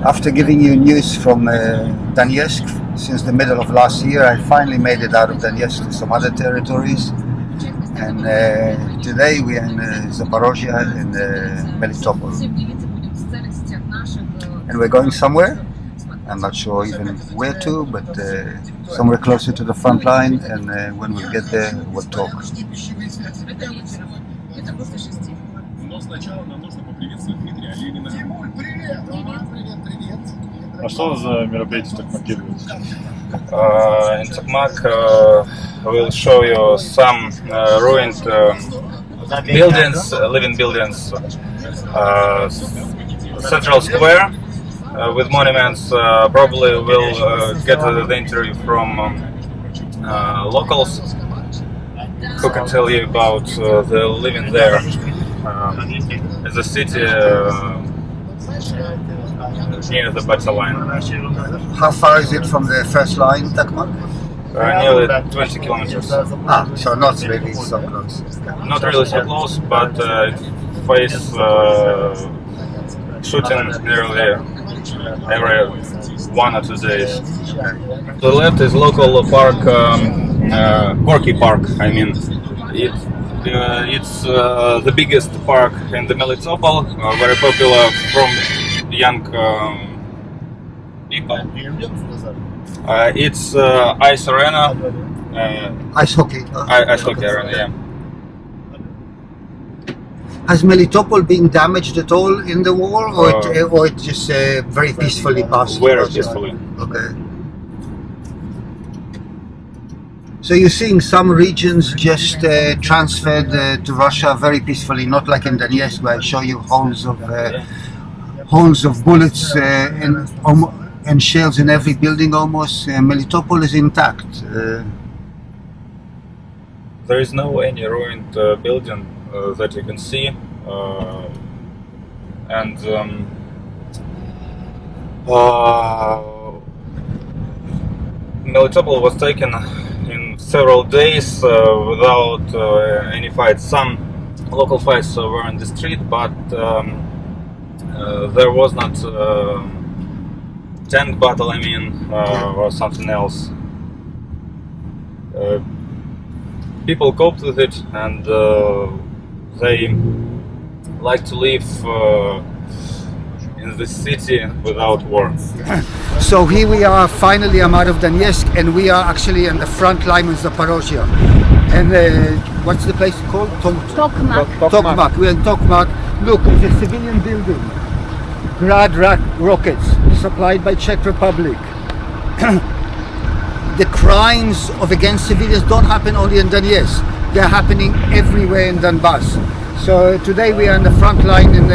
After giving you news from Donetsk, since the middle of last year, I finally made it out of Donetsk to some other territories. And today we are in Zaporozhie and Melitopol. And we're going somewhere. I'm not sure even where to, but somewhere closer to the front line. And when we get there, we'll talk. А что за мероприятие в Токмаке? In Tokmak, we'll show you some ruined buildings, living buildings, central square with monuments. Probably we'll get the interview from locals who can tell you about the living there. It's a city near the battle line. How far is it from the first line, Tokmak? Nearly 20 kilometers. So not really so close. Not really so close, but it faces shooting nearly every 1 or 2 days. To the left is local park, Gorky Park. I mean, it's the biggest park in the Melitopol, very popular from young people. It's ice arena. Ice hockey. Ice hockey arena, yeah. Has Melitopol been damaged at all in the war, or it just very peacefully passed? Very peacefully. Okay. So you're seeing some regions just transferred to Russia very peacefully, not like in Donetsk, where I show you holes of bullets and shells in every building almost. Melitopol is intact. There is no any ruined building that you can see, and Melitopol was taken in several days without any fights. Some local fights were in the street, but there was not tank battle, I mean, or something else. People coped with it, and they like to live in the city without war. So here we are, finally I'm out of Donetsk, and we are actually on the front line in Zaporozhie. And what's the place called? Tokmak. We're in Tokmak. Look, it's a civilian building. Grad rockets supplied by Czech Republic. The crimes against civilians don't happen only in Donetsk. They're happening everywhere in Donbass. So today we are on the front line in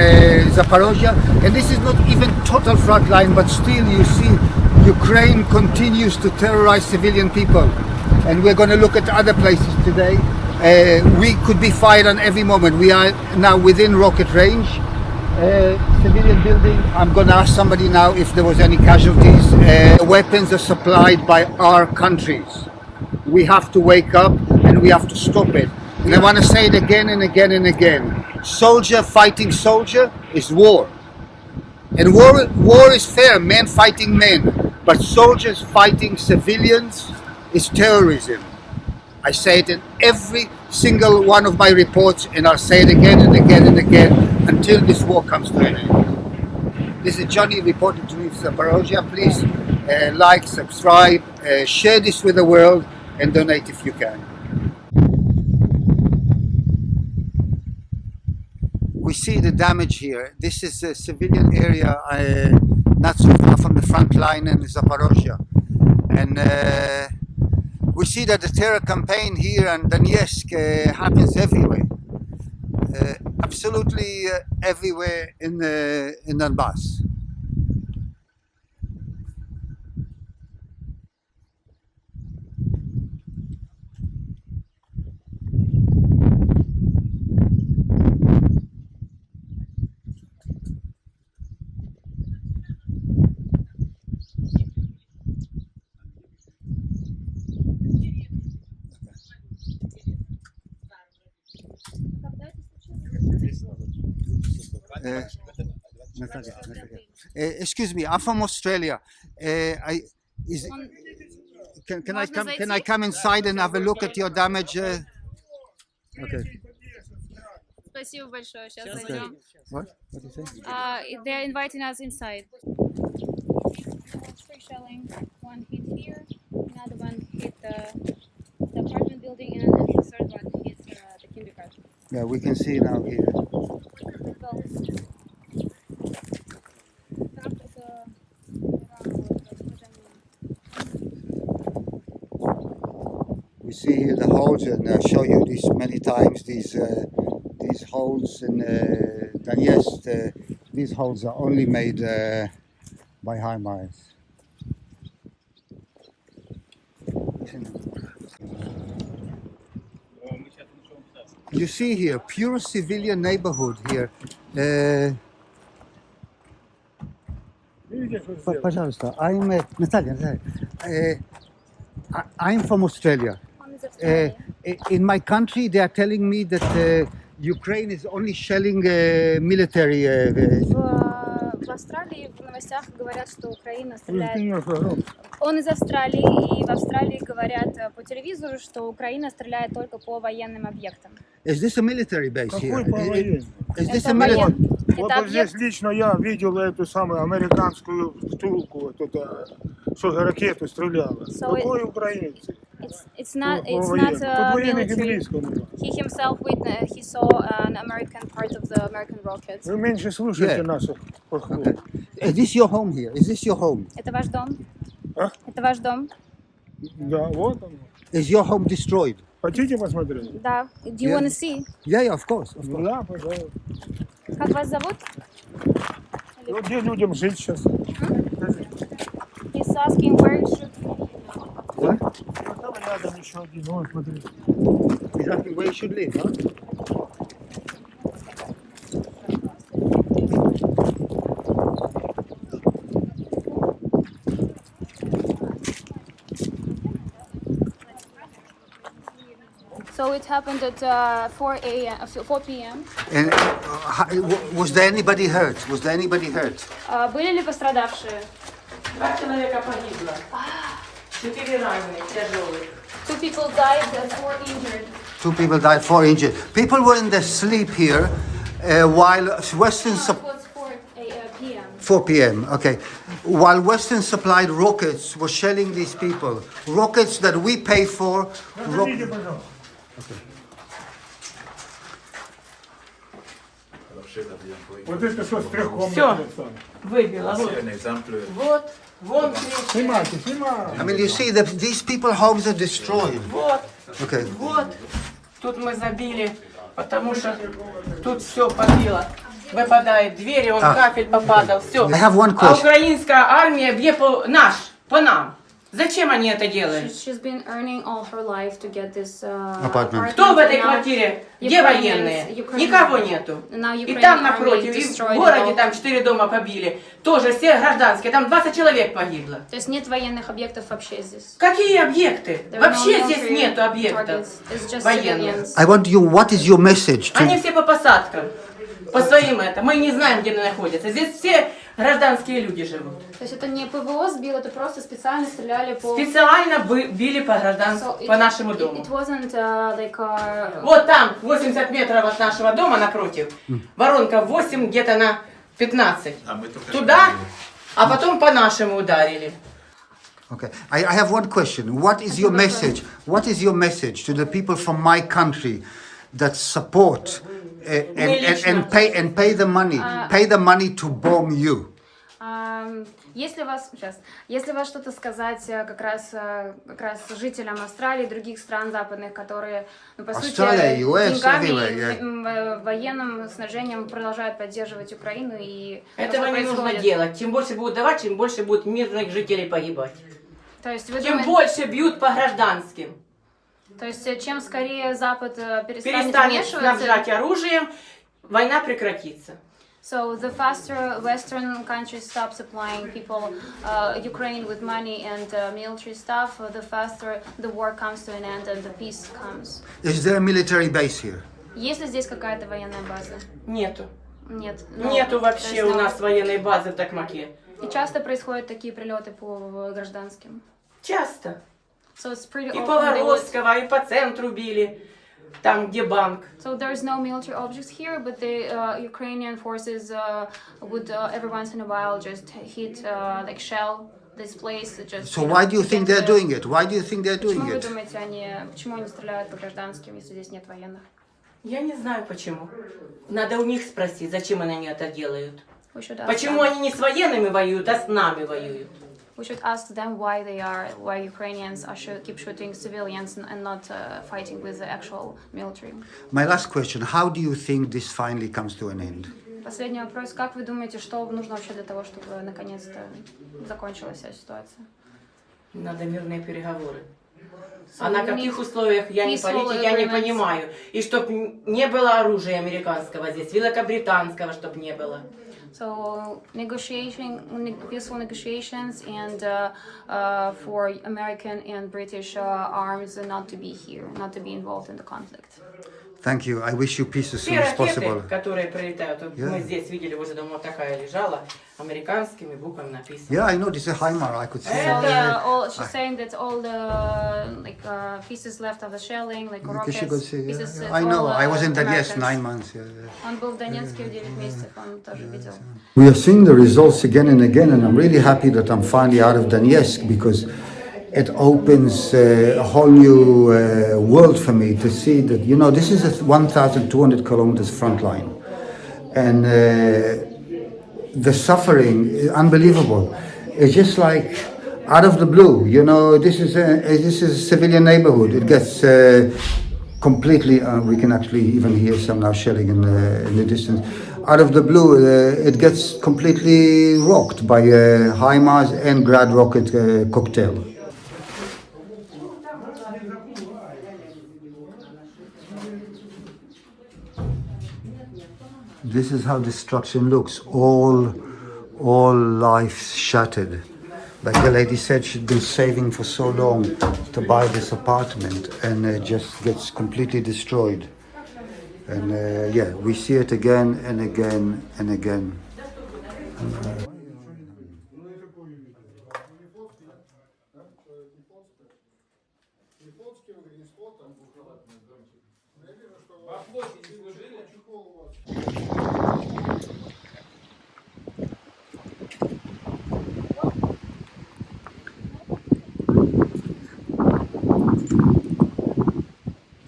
Zaporozhie, and this is not even total front line, but still you see Ukraine continues to terrorize civilian people. And we're going to look at other places today. We could be fired on every moment. We are now within rocket range. Civilian building. I'm going to ask somebody now if there was any casualties. Weapons are supplied by our countries. We have to wake up and we have to stop it. And I want to say it again and again and again. Soldier fighting soldier is war. And war is fair, men fighting men. But soldiers fighting civilians is terrorism. I say it in every single one of my reports, and I'll say it again and again and again until this war comes to an end. This is Johnny reporting to me from Zaporozhie. Please like, subscribe, share this with the world, and donate if you can. We see the damage here. This is a civilian area, not so far from the front line in Zaporozhie. And we see that the terror campaign here in Donetsk happens everywhere. Absolutely everywhere in Donbass. Natalia. Excuse me, I'm from Australia. Can I come inside and have a look at your damage? Okay. Спасибо большое. Сейчас зайдем. What? What did you say? They're inviting us inside. Free shelling. One hit here, another one hit the apartment building, and then the third one hit the kindergarten. Yeah, we can see now here. We see here the holes, and I'll show you this many times. These holes, and then yes, these holes are only made by HIMARS. You see here, pure civilian neighborhood here. Пожалуйста, Natalia, I'm from Australia. Он из Австралии. In my country, they are telling me that Ukraine is only shelling military. В Австралии в новостях говорят, что Украина стреляет. Он из Австралии, и в Австралии говорят по телевизору, что Украина стреляет только по военным объектам. Is this a military base here? Какой военный? Is this Это a military? Вот Это здесь объект. лично я видел эту самую американскую втулку, вот это, что ракету стреляла. So Какой украинцы? It's not Тут военных и military. близко не было. He himself he saw an American part of the American rockets. Вы меньше слушайте Yeah. наших похвал. Okay. Is this your home here? Is this your home? Это ваш дом? А? Это ваш дом? Да, вот он. Is your home destroyed? Хотите посмотреть? Да. Do you Yeah. want to see? Yeah, of course. Of course. Да, пожалуйста. Как вас зовут? Вот где людям жить сейчас? He's asking where you should. What? Там рядом еще один, вот смотрите. Is that where you should live? Huh? So it happened at 4 p.m. And was there anybody hurt? Was there anybody hurt? Были ли пострадавшие? 2 человека погибло. 4 раненых, тяжелых. 2 people died and 4 injured. 2 people died, 4 injured. People were in their sleep here while Western... It was 4 p.m. 4 p.m. Okay. While Western supplied rockets were shelling these people, rockets that we pay for. Подождите, пожалуйста. Вот это что с трехкомнатной? Выбило. Вот. Вон крыша. Снимайте, снимайте. I mean, you see that these people homes are destroyed. Вот. Okay. Вот. Тут мы забили, потому что тут все побило. Выпадает двери, он кафель попадал, все. I have one А question. украинская армия бьет по нам. Зачем они это делают? She's been earning all her life to get this Apartment. Кто в этой Now квартире? Где Ukrainians- военные? Ukrainians- Никого нету. Now И Ukrainian там army напротив, и в destroyed городе all. там 4 дома побили. Тоже все гражданские, там 20 человек погибло. То есть нет военных объектов вообще здесь. Какие объекты? There are Вообще no здесь military нету объектов targets. It's just военных. civilians. I want you, what is your message to... Они все по посадкам, по своим это. Мы не знаем, где они находятся. Здесь все гражданские люди живут. То есть это не ПВО сбило, это просто специально стреляли по... Специально били по гражданскому, по нашему дому. It wasn't like Вот там, 80 метров от нашего дома напротив, воронка 8 где-то на 15. Туда, а потом по нашему ударили. Okay. I have one question. What is your message? What is your message to the people from my country that support and pay the money to bomb you? Если вас что-то сказать как раз жителям Австралии и других стран западных, которые, ну, по сути, Australia, US, деньгами everywhere, и военным снаряжением продолжают поддерживать Украину, и Этого что не нужно происходит. делать. Чем больше будут давать, тем больше будет мирных жителей погибать. То есть вы Тем думаете, больше бьют по гражданским. то есть чем скорее Запад перестанет Перестанет вмешиваться, снабжать оружием, война прекратится. so the faster Western countries stop supplying people, Ukraine with money and military stuff, the faster the war comes to an end and the peace comes. Is there a military base here? Есть ли здесь какая-то военная база? Нету. Нет. Нету вообще у нас военной базы в Токмаке. И часто происходят такие прилеты по гражданским. Часто. So it's pretty И often по they would- Воровского, и по центру били, там, где банк. So there's no military objects here, but the Ukrainian forces would every once in a while just hit like shell this place. Just, So why do you think they're doing it? Why do you think they're doing Почему вы it? думаете, почему они стреляют по гражданским, если здесь нет военных? Я не знаю почему. Надо у них спросить, зачем они это делают. We should ask Почему them. они не с военными воюют, а с нами воюют. We should ask them why Ukrainians keep shooting civilians and not fighting with the actual military. My last question, how do you think this finally comes to an end? Последний вопрос. Как вы думаете, что нужно вообще для того, чтобы наконец-то закончилась вся ситуация? Надо мирные переговоры. So А на we каких need условиях, я не peaceful политик, я не agreements. понимаю. И чтоб не было оружия американского здесь, великобританского, чтоб не было. So peaceful negotiations and for American and British arms not to be here, not to be involved in the conflict. Thank you. I wish you peace as soon Все as ракеты, possible. которые прилетают, вот Yeah. мы здесь видели, возле дома такая лежала, американскими буквами написано. Yeah, I know this is a HIMAR, I could see. So Yeah. she's saying that all the pieces left of the shelling, like Because she rockets, could see, pieces. I know, I was in Donetsk Americans. 9 months. Yeah. Он был в Донецке 9 месяцев, он тоже видел. We are seeing the results again and again, and I'm really happy that I'm finally out of Donetsk because it opens a whole new world for me to see that, you know, this is a 1,200 kilometers front line. And the suffering is unbelievable. It's just like out of the blue, you know, this is a civilian neighborhood. It gets completely, we can actually even hear some now shelling in the distance. Out of the blue, it gets completely rocked by HIMARS and Grad rocket cocktail. This is how destruction looks. All life shattered. Like the lady said, she'd been saving for so long to buy this apartment, and it just gets completely destroyed. And yeah, we see it again and again and again.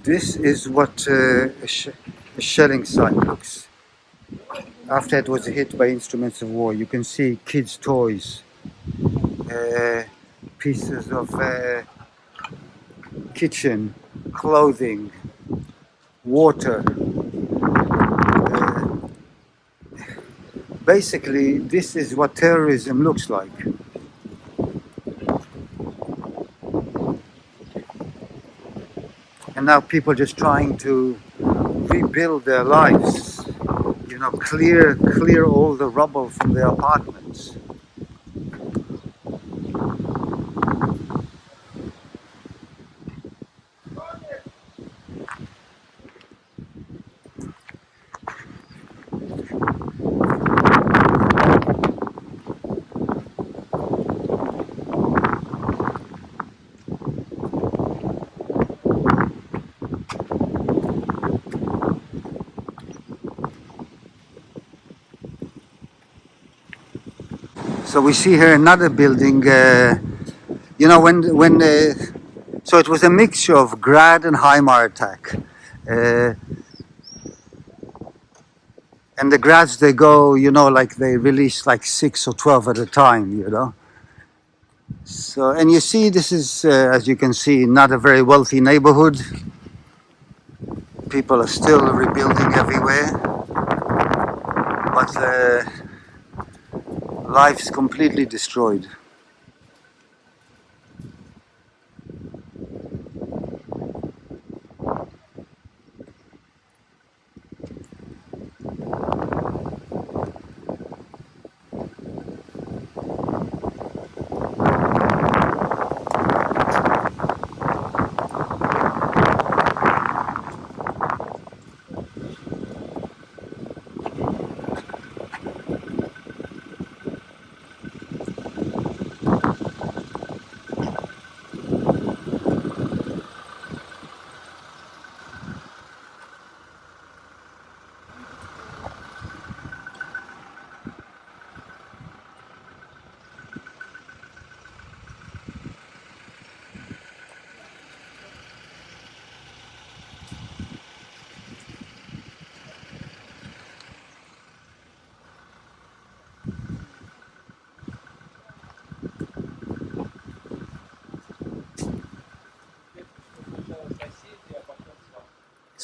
This is what a shelling site looks. After it was hit by instruments of war, you can see kids' toys, pieces of kitchen, clothing, water. Basically, this is what terrorism looks like. And now people just trying to rebuild their lives, you know, clear all the rubble from their apartments. So we see here another building, you know, so it was a mixture of Grad and HIMAR attack. And the Grads, they go, you know, like they release like 6 or 12 at a time, you know. So, and you see, this is, as you can see, not a very wealthy neighborhood. People are still rebuilding everywhere. But life's completely destroyed.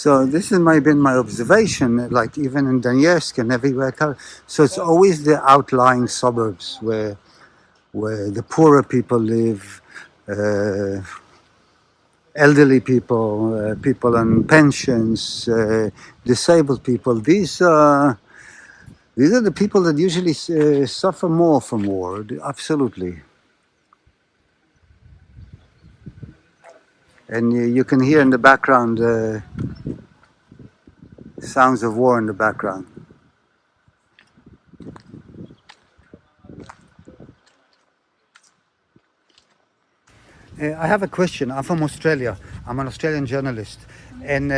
So this has been my observation, like even in Donetsk and everywhere. So it's always the outlying suburbs where the poorer people live, elderly people, people on pensions, disabled people. These are the people that usually suffer more from war. Absolutely. And you can hear in the background sounds of war in the background. I have a question. I'm from Australia. I'm an Australian journalist. And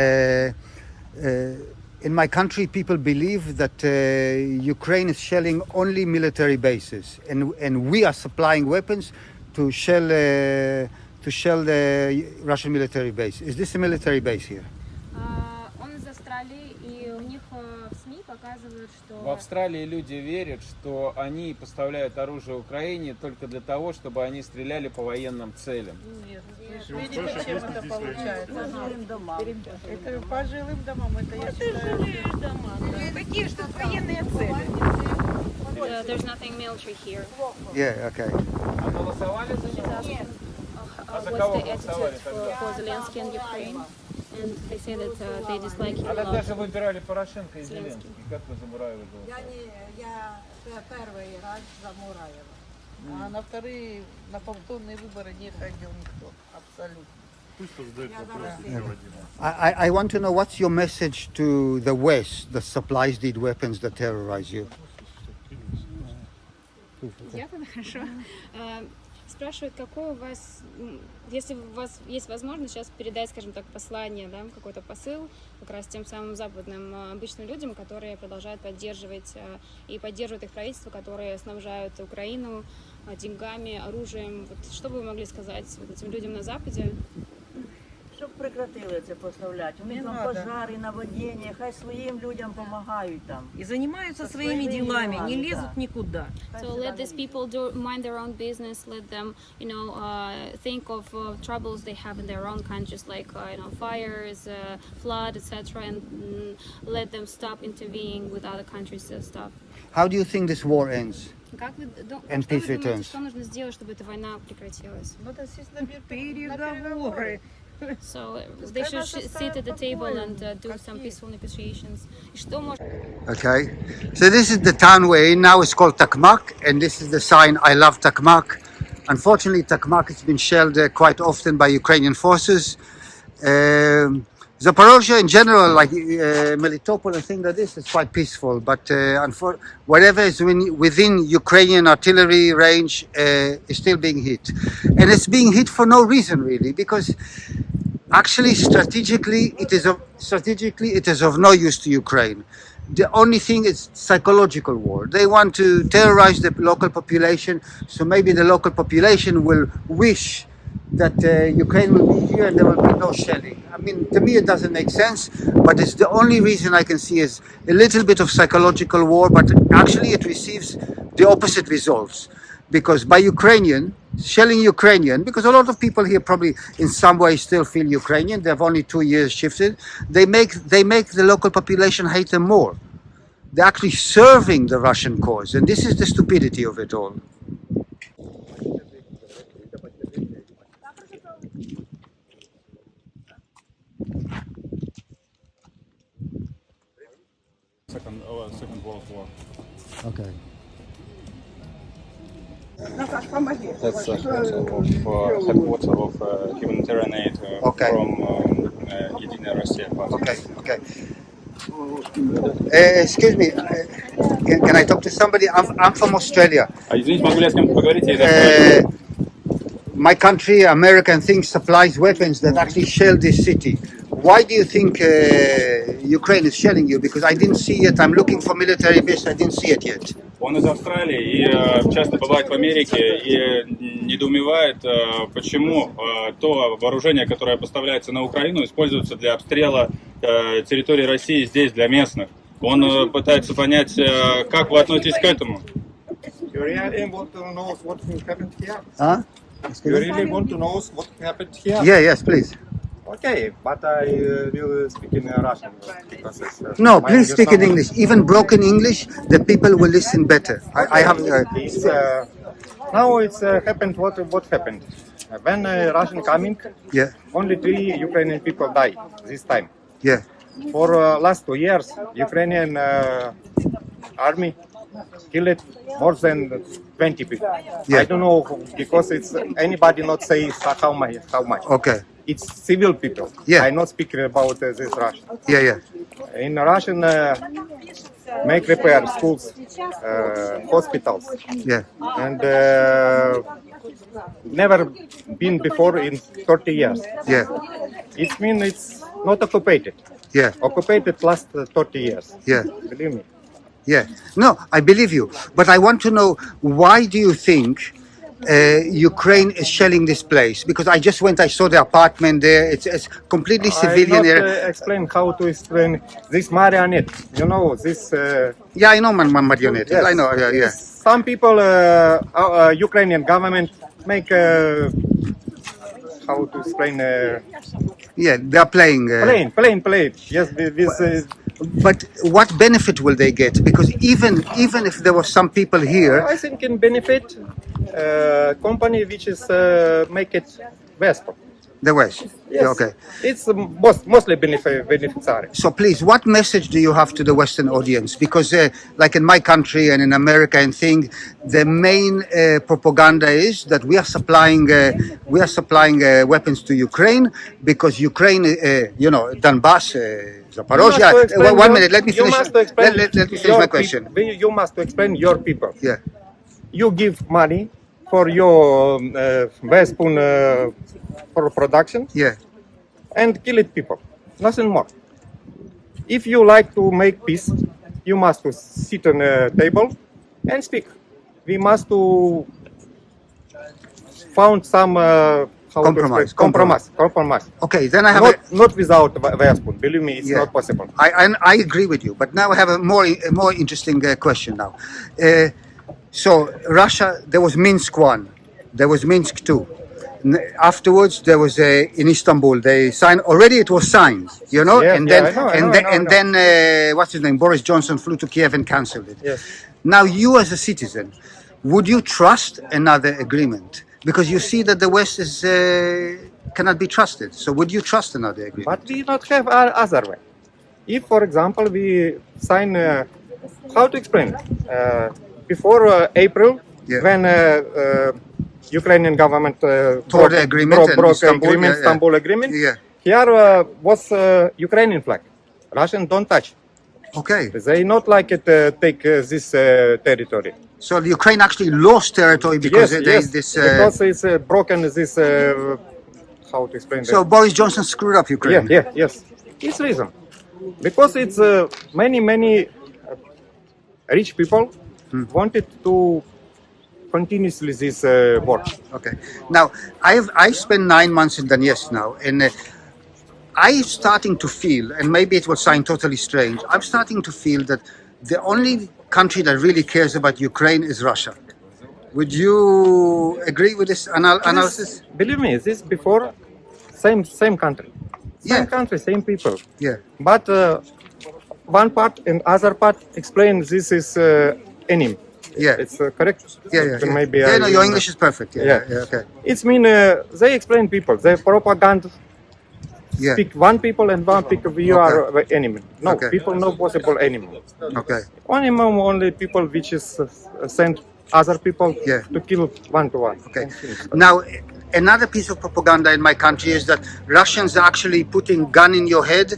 in my country, people believe that Ukraine is shelling only military bases. And we are supplying weapons to shell the Russian military base. Is this a military base here? Он из Австралии, и у них в СМИ показывают, что... В Австралии люди верят, что они поставляют оружие Украине только для того, чтобы они стреляли по военным целям. Нет, видите, чем это получается? По жилым домам. Это по жилым домам, это я считаю. Какие что военные цели? There's nothing military here. Yeah, okay. А голосовали за него? What's the attitude for Zelensky and Ukraine? And they say that they dislike him А a lot. тогда же выбирали Порошенко и Зеленский. Как вы за Мураева голосовали? Я первый раз за Мураева. А на вторые, на повторные выборы не ходил никто. Абсолютно. Пусть задают вопрос. I want to know what's your message to the West that supplies these weapons that terrorize you? Дякую, хорошо. Спрашивают, какой у вас, если у вас есть возможность сейчас передать, скажем так, послание, да, какой-то посыл как раз тем самым западным обычным людям, которые продолжают поддерживать и поддерживают их правительство, которые снабжают Украину деньгами, оружием. Вот, что бы вы могли сказать вот этим людям на Западе? Щоб прекратили це поставляти. У них там пожари, наводнення, хай своїм людям допомагають там. И занимаются своими делами, не лезут никуда. So let these people mind their own business. Let them, think of troubles they have in their own countries, like fires, flood, etc. And let them stop intervening with other countries' stuff. How do you think this war ends? Как вы And peace returns. что нужно сделать, чтобы эта война прекратилась? Надо сесть на Переговоры. So they should sit at the table and do some peaceful negotiations. И что может... Okay, so this is the town we're in now. It's called Takmak, and this is the sign "I love Takmak." Unfortunately, Takmak has been shelled quite often by Ukrainian forces. Zaporozhie in general, like Melitopol and things like this, is quite peaceful. But whatever is within Ukrainian artillery range is still being hit, and it's being hit for no reason really, because actually strategically it is of no use to Ukraine. The only thing is psychological war. They want to terrorize the local population, so maybe the local population will wish that Ukraine will be here and there will be no shelling. I mean, to me it doesn't make sense, but it's the only reason I can see is a little bit of psychological war, but actually it receives the opposite results. Because by shelling Ukrainian, because a lot of people here probably in some way still feel Ukrainian, they've only 2 years shifted, they make the local population hate them more. They're actually serving the Russian cause, and this is the stupidity of it all. Second World War. Okay. That's headquarters of humanitarian aid from Единая Россия. Okay. Excuse me, can I talk to somebody? I'm from Australia. Извините, могу ли я с кем-то поговорить? My country, America, and things supplies weapons that actually shell this city. Why do you think Ukraine is shelling you? Because I didn't see it. I'm looking for military base. I didn't see it yet. Он из Австралии и часто бывает в Америке и недоумевает, почему то вооружение, которое поставляется на Украину, используется для обстрела территории России здесь, для местных. Он пытается понять, как вы относитесь к этому. You really want to know what happened here? Huh? You really want to know what happened here? Yeah, yes, please. Okay, but I will speak in Russian because it's, No, my please speak in language. English. Even broken English, the people will listen better. I have. It's, now it's happened what happened. When Russian coming, Yeah, only 3 Ukrainian people die this time. yeah, For last 2 years, Ukrainian army killed more than 20 people. Yeah. I don't know because it's anybody not say how much. okay. It's civil people. Yeah. I not speaking about this Russian. Yeah, yeah, In Russian, make repair schools, hospitals, yeah, and never been before in 30 years. yeah, It means it's not occupied. yeah, Occupied last 30 years. yeah. Believe me. Yeah, no, I believe you, but I want to know, why do you think Ukraine is shelling this place? Because I just went, I saw the apartment there. It's completely civilian I not area. explain how to explain this marionette. You know this. Yeah, I know, marionette. Yes. I know. Yeah, yeah, Some people, Ukrainian government make how to explain. yeah. They're playing. Plane. Yes, this. But what benefit will they get? Because even if there were some people here, I think in benefit company which is make it best. the West. Yes. Yeah, okay. It's mostly beneficiary. So please, what message do you have to the Western audience? Because like in my country and in America and thing, the main propaganda is that we are supplying weapons to Ukraine because Ukraine, Donbass, Zaporozhie. One minute, let me finish. Let me finish my question. You must explain your people. Yeah, You give money for your weapon for production yeah, and kill it people. Nothing more. If you like to make peace, you must to sit on a table and speak. We must to found some compromise. Okay, then I have Not without weapon. Believe me, it's Yeah. not possible. I agree with you, but now I have a more interesting question now. So Russia, there was Minsk 1, there was Minsk 2. Afterwards, there was in Istanbul. They signed already. It was signed, Yes, and yeah, then I know. then what's his name? Boris Johnson flew to Kiev and cancelled it. Yes. Now, you as a citizen, would you trust another agreement? Because you see that the West is cannot be trusted. So, would you trust another agreement? But we not have other way. If, for example, we sign, how to explain? Before April, Yeah. when Ukrainian government Tore the agreement and broke Istanbul, agreement, yeah. Istanbul agreement. Yeah. Here was Ukrainian flag. Russian don't touch. Okay. They not like it take this territory. So the Ukraine actually lost territory because because it's broken this. How to explain So Boris Johnson screwed up Ukraine. Yes. It's reason because it's many rich people wanted to continuously this war. Okay. Now I spent 9 months in Donetsk now, and I'm starting to feel, and maybe it will sound totally strange, I'm starting to feel that the only country that really cares about Ukraine is Russia. Would you agree with this analysis? Believe me, this before same country, same people. Yeah. But one part and other part explain this is enemy. Yeah. It's correct. Yeah. Maybe No, your English is perfect. Yeah. Okay. It's mean they explain people. They propaganda. Yeah. Speak one people and one people. You are the enemy. No, Okay. people no possible enemy. Okay. Only people which is send other people Yeah. to kill one to one. Okay. Now, another piece of propaganda in my country is that Russians are actually putting gun in your head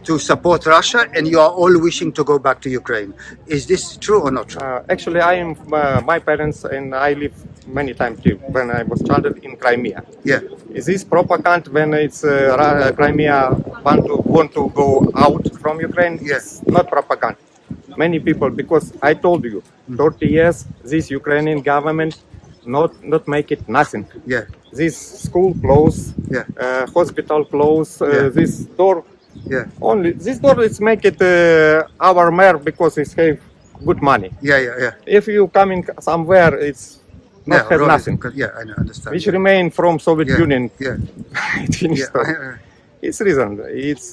to support Russia, and you are all wishing to go back to Ukraine. Is this true or not true? Actually, I am my parents and I live many times too. When I was child in Crimea. Yeah. Is this propaganda when it's Crimea want to go out from Ukraine? Yes. Not propaganda. Many people, because I told you, 30 years this Ukrainian government not make it nothing. Yeah. This school close, Yeah. hospital close, Yeah. this door. Yeah. Only this door is make it our mayor because it's have good money. Yeah. If you coming somewhere, it's not have Road is- nothing. Yeah, I understand. Which remain from Soviet Yeah. Union. Yeah. It finished. Yeah. It's reason. It's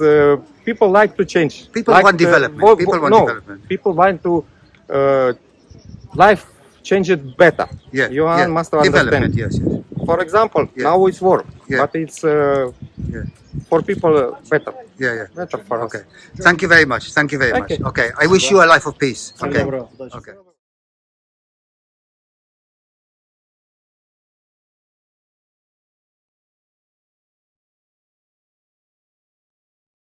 people like to change. People like want development. People want development. People want to life change it better. Yeah, You yeah. must understand. Development, yes, yes. For example, Yeah. now it's war, Yeah. but it's for people better. Yeah. Better for us. Okay. Thank you very much. Thank you very Thank much. you. Okay. I wish you a life of peace. Okay. Добро, удачи. Okay.